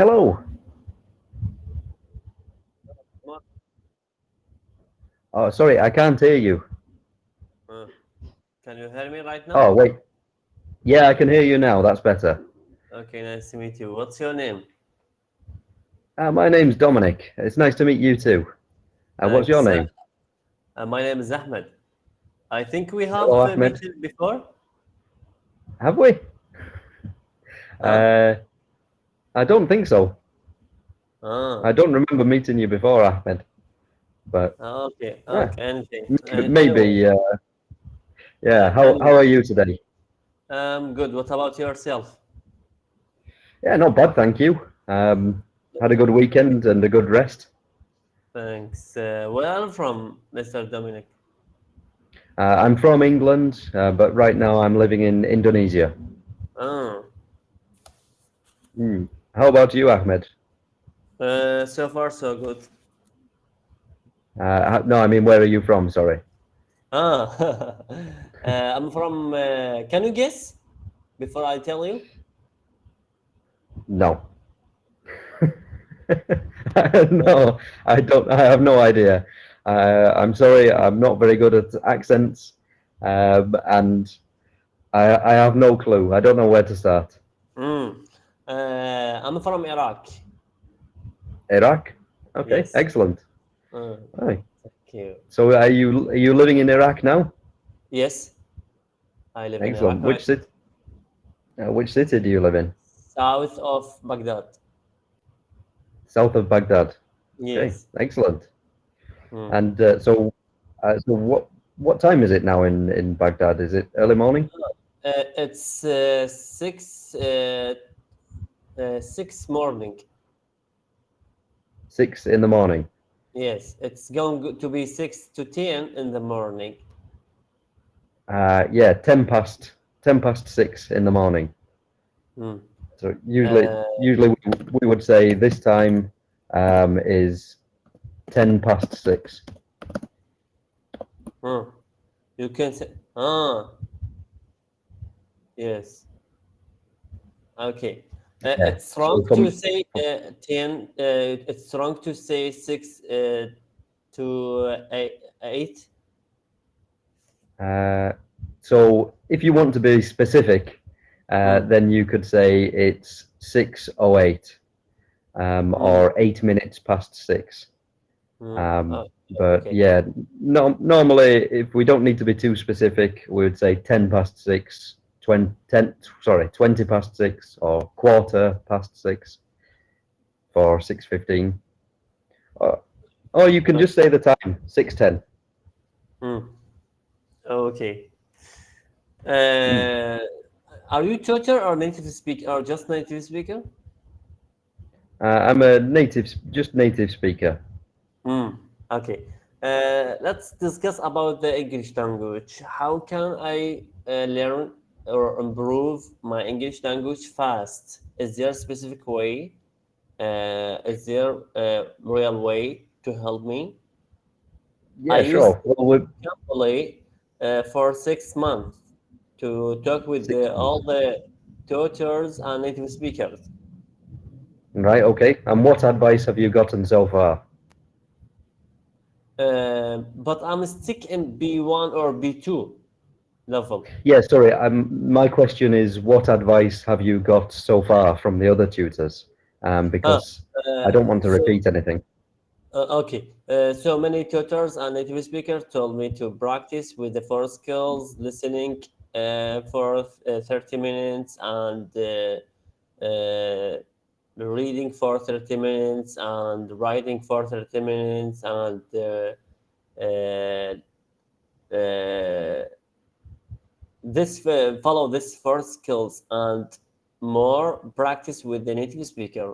Hello. What? Oh, sorry, I can't hear you. Can you hear me right now? Oh, wait. Yeah, I can hear you now. That's better. Okay, nice to meet you. What's your name? My name's Dominic. It's nice to meet you too. What's your Thanks. name? My name is Ahmed. I think we have Hello, Ahmed. met before. Have we? Huh? Uh, I don't think so. Ah, I don't remember meeting you before, Ahmed. But okay, yeah, okay. Anything. Anyway, maybe. Yeah. How anyway. are you today? Good. What about yourself? Yeah, not bad, thank you. Had a good weekend and a good rest. Thanks. Where are you from, Mr. Dominic? I'm from England, but right now I'm living in Indonesia. Ah, Hmm. How about you, Ahmed? so far so good. No, I mean, where are you from? Sorry. Ah, I'm from. Can you guess before I tell you? No. No, I don't. I have no idea. I'm sorry. I'm not very good at accents, and I have no clue. I don't know where to start. Mm. I'm from Iraq. Iraq. Okay, Yes. excellent. Uh, Right. thank you. So, are you living in Iraq now? Yes, I live in Excellent. Iraq right now. Which city do you live in? South of Baghdad. South of Baghdad. Okay, Yes. excellent. Mm. And so what time is it now in Baghdad? Is it early morning? It's six morning. 6 in the morning. Yes, it's going to be 6 to 10 in the morning. Yeah, 10 past 6 in the morning. Mm. So usually, Uh, usually we would say this time is 10 past 6. hmm. You can say, yes. Okay. Yeah. It's So wrong to say 10. It's wrong to say 6 to 8. uh, so if you want to be specific, Mm. then you could say it's 6:08 Mm. or 8 minutes past 6. Mm. Um, Oh, but okay. yeah, no, normally if we don't need to be too specific, we would say 10 past 6, 20 past 6 or quarter past 6 for 6:15. Or you can Uh, just say the time, 6:10. mm. Okay. Hmm. Uh, are you tutor or native speaker or just native speaker? I'm a just native speaker. Mm. Okay. Let's discuss about the English language. How can I learn or improve my English language fast? Is there a specific way? Is there a real way to help me? I Yeah, used sure. Well, we're Cambly for 6 months to talk with 6 months. all the tutors and native speakers. Right, okay. And what advice have you gotten so far? But I'm stuck in B1 or B2 level. Yeah, sorry. My question is, what advice have you got so far from the other tutors? Ah, Because I don't want to so repeat anything. okay. So many tutors and native speakers told me to practice with the four skills: listening for 30 minutes and reading for 30 minutes and writing for 30 minutes and uh, uh, this follow this four skills and more practice with the native speaker.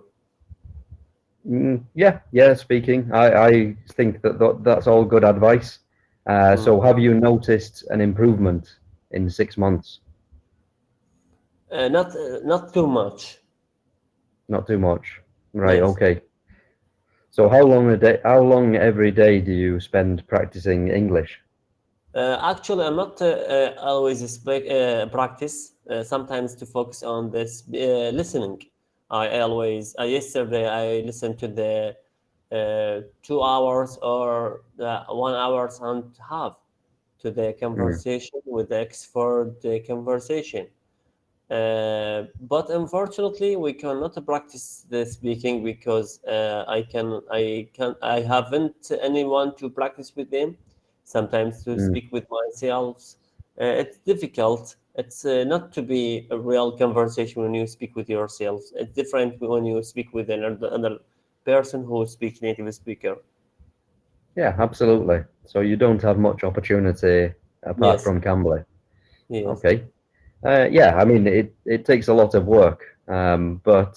Yeah, yeah, speaking. I think that's all good advice. Mm. So have you noticed an improvement in 6 months? Not too much. Not too much. Right, Yes. okay. So how long every day do you spend practicing English? Actually, I'm not always practice. Sometimes to focus on this listening. Yesterday I listened to the 2 hours or 1 hour and a half to the Mm, conversation with the Oxford conversation. But unfortunately, we cannot practice the speaking because I haven't anyone to practice with them. Sometimes to mm. speak with myself, it's difficult. It's not to be a real conversation when you speak with yourself. It's different when you speak with another person who speaks native speaker. Yeah, absolutely. So you don't have much opportunity apart Yes, from Cambly. yes. Okay. Yeah, I mean, it takes a lot of work, but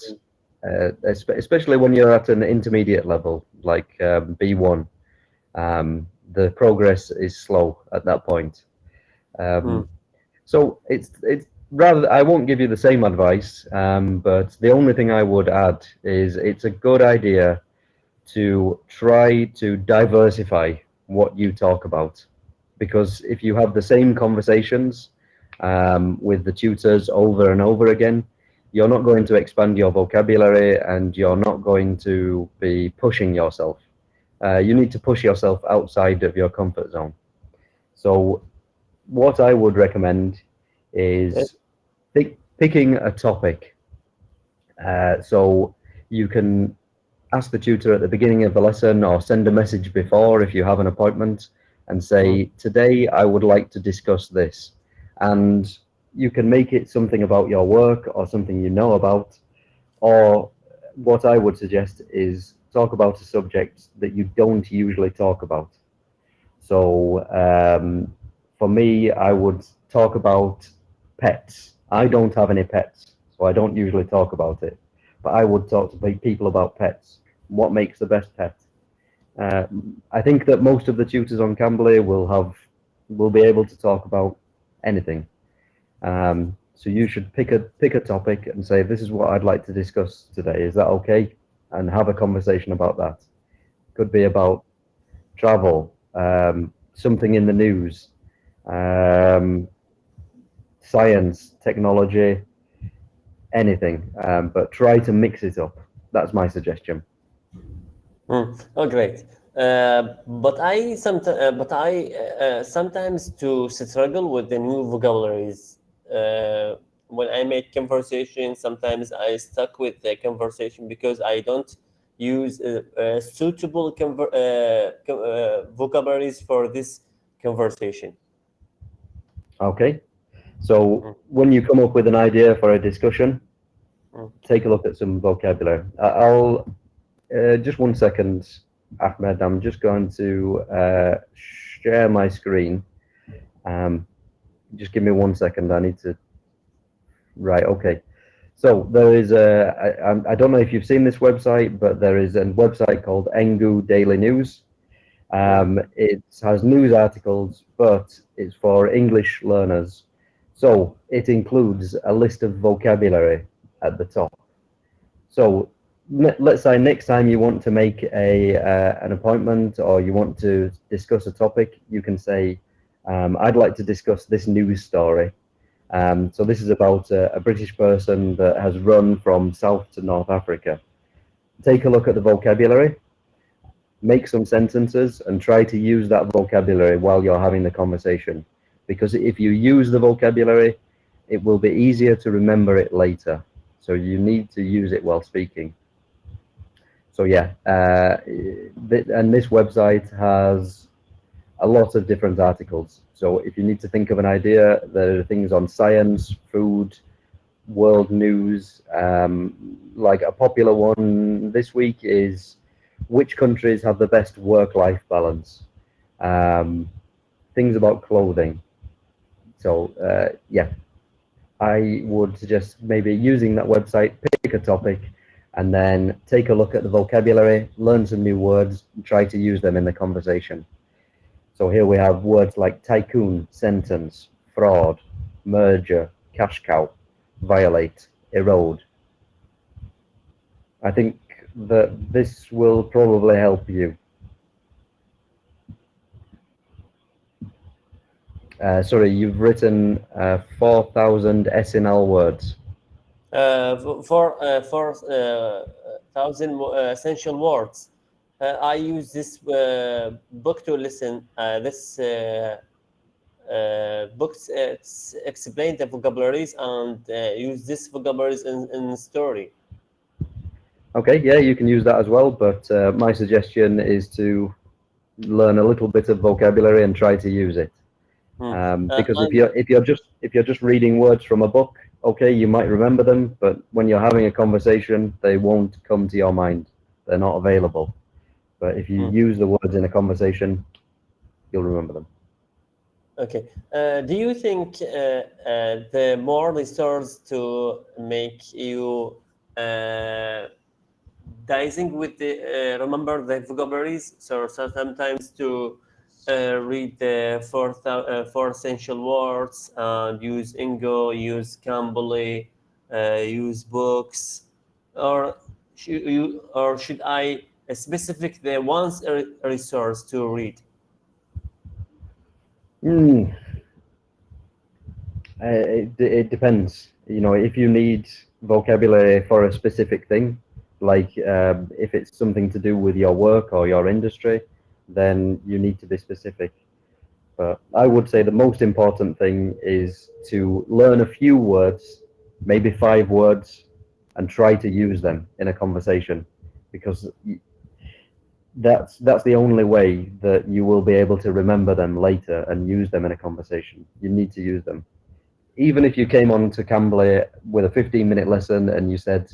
especially when you're at an intermediate level, like B1, the progress is slow at that point. Mm, Um, so it's rather, I won't give you the same advice, but the only thing I would add is it's a good idea to try to diversify what you talk about. Because if you have the same conversations with the tutors over and over again, you're not going to expand your vocabulary and you're not going to be pushing yourself. You need to push yourself outside of your comfort zone. So, what I would recommend yes. is picking a topic. So, you can ask the tutor at the beginning of the lesson or send a message before if you have an appointment and Mm, say, today I would like to discuss this. And you can make it something about your work or something you know about. Or what I would suggest is talk about a subject that you don't usually talk about. So for me, I would talk about pets. I don't have any pets, so I don't usually talk about it. But I would talk to people about pets. What makes the best pet? Uh, I think that most of the tutors on Cambly will be able to talk about anything. So you should pick a topic and say, this is what I'd like to discuss today. Is that okay? And have a conversation about that. Could be about travel, something in the news, um, science, technology, anything. But try to mix it up. That's my suggestion. Oh, great. But I sometimes to struggle with the new vocabularies. When I make conversation, sometimes I stuck with the conversation because I don't use suitable vocabularies for this conversation. Okay. So Mm, when you come up with an idea for a discussion, mm. take a look at some vocabulary. I'll just one second, Ahmed. I'm just going to share my screen. Um, just give me one second. I need to. Right. Okay. So there is I don't know if you've seen this website, but there is a website called Engu Daily News. Mm, It has news articles, but it's for English learners. So it includes a list of vocabulary at the top. So let's say next time you want to make a an appointment or you want to discuss a topic, you can say, "I'd like to discuss this news story." So this is about a British person that has run from South to North Africa. Take a look at the vocabulary, make some sentences, and try to use that vocabulary while you're having the conversation. Because if you use the vocabulary, it will be easier to remember it later. So you need to use it while speaking. So yeah, and this website has a lot of different articles. So if you need to think of an idea, there are things on science, food, world news. Like a popular one this week is which countries have the best work-life balance. Um, Things about clothing. So yeah, I would suggest maybe using that website, pick a topic, and then take a look at the vocabulary, learn some new words, and try to use them in the conversation. So here we have words like tycoon, sentence, fraud, merger, cash cow, violate, erode. I think that this will probably help you. Sorry, you've written 4,000 SNL words. thousand essential words. I use this book to listen. This books explain the vocabularies and use this vocabularies in story. Okay, yeah, you can use that as well, but my suggestion is to learn a little bit of vocabulary and try to use it. Because And if you're just reading words from a book, okay, you might remember them, but when you're having a conversation, they won't come to your mind. They're not available. But if you use the words in a conversation, you'll remember them. Okay. Do you think the more resource to make you dicing with the remember the vocabularies? So sometimes to read the four essential words and use Ingo, use Cambly, use books, or should I specific the one's resource to read? Hmm. It depends. You know, if you need vocabulary for a specific thing, like if it's something to do with your work or your industry, then you need to be specific. But I would say the most important thing is to learn a few words, maybe 5 words, and try to use them in a conversation, because that's the only way that you will be able to remember them later and use them in a conversation. You need to use them. Even if you came on to Cambly with a 15-minute lesson and you said,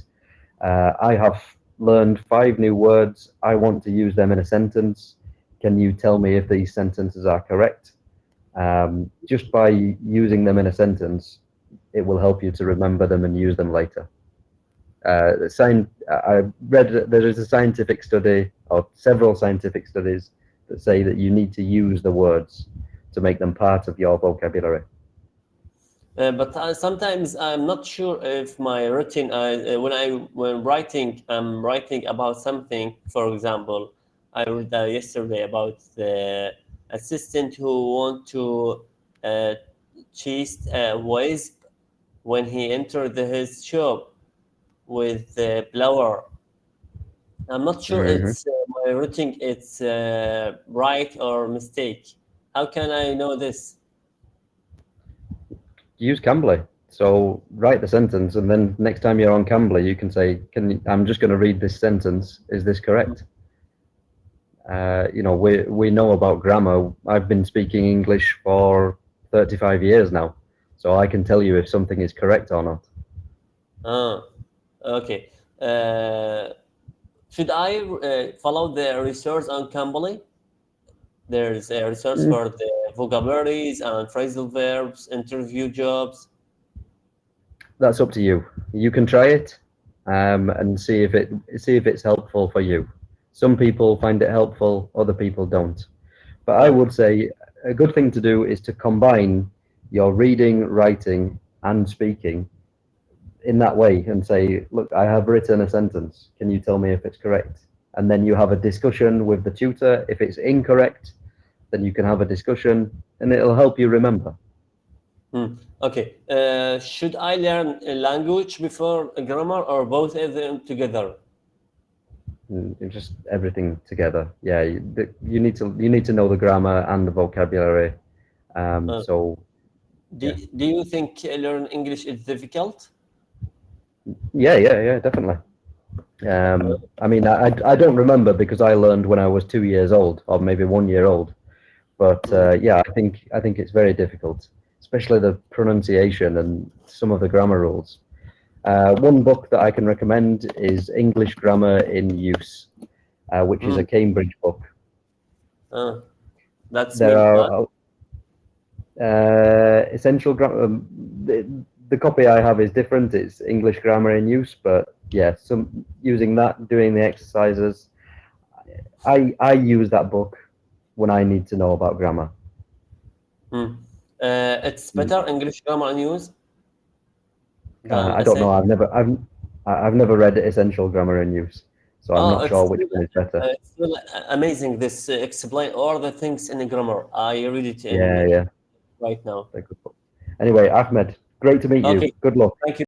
I have learned 5 new words, I want to use them in a sentence. Can you tell me if these sentences are correct? Just by using them in a sentence, it will help you to remember them and use them later. I read that there is a scientific study, or several scientific studies, that say that you need to use the words to make them part of your vocabulary. But sometimes I'm not sure if my routine, when writing, I'm writing about something. For example, I read yesterday about the assistant who want to uh, chase a wasp when he entered his shop with the blower. I'm not sure Mhm. it's my routine. It's right or mistake. How can I know this? Use Cambly. So write the sentence, and then next time you're on Cambly, you can say, I'm just going to read this sentence. Is this correct?" You know, we know about grammar. I've been speaking English for 35 years now, so I can tell you if something is correct or not. Ah, okay. Uh, should I follow the research on Cambly? There's a research Mm, for the vocabularies and phrasal verbs, interview jobs. That's up to you. You can try it, and see if it's helpful for you. Some people find it helpful, other people don't. But I Uh, would say a good thing to do is to combine your reading, writing, and speaking in that way and say, look, I have written a sentence. Can you tell me if it's correct? And then you have a discussion with the tutor. If it's incorrect, then you can have a discussion and it'll help you remember. okay. Should I learn a language before a grammar or both of them together? Just everything together. Yeah, you need to know the grammar and the vocabulary. Uh, So yeah, do you think learn English is difficult? yeah, definitely. I mean, I don't remember because I learned when I was 2 years old or maybe 1 year old. But yeah, I think it's very difficult, especially the pronunciation and some of the grammar rules. One book that I can recommend is English Grammar in Use, which is a Mm, Cambridge book. uh, that's There mean what? are essential grammar. The copy I have is different. It's English Grammar in Use, but yeah, some using that, doing the exercises. I use that book when I need to know about grammar. Mm. It's better English grammar news than I don't know. essay. I've never read Essential Grammar in Use, so I'm Oh, not sure which one is better. it's still amazing. This explain all the things in the grammar. I read it in Yeah, yeah. right now. Very good book. Anyway, Ahmed, great to meet you. Okay, Good luck. thank you.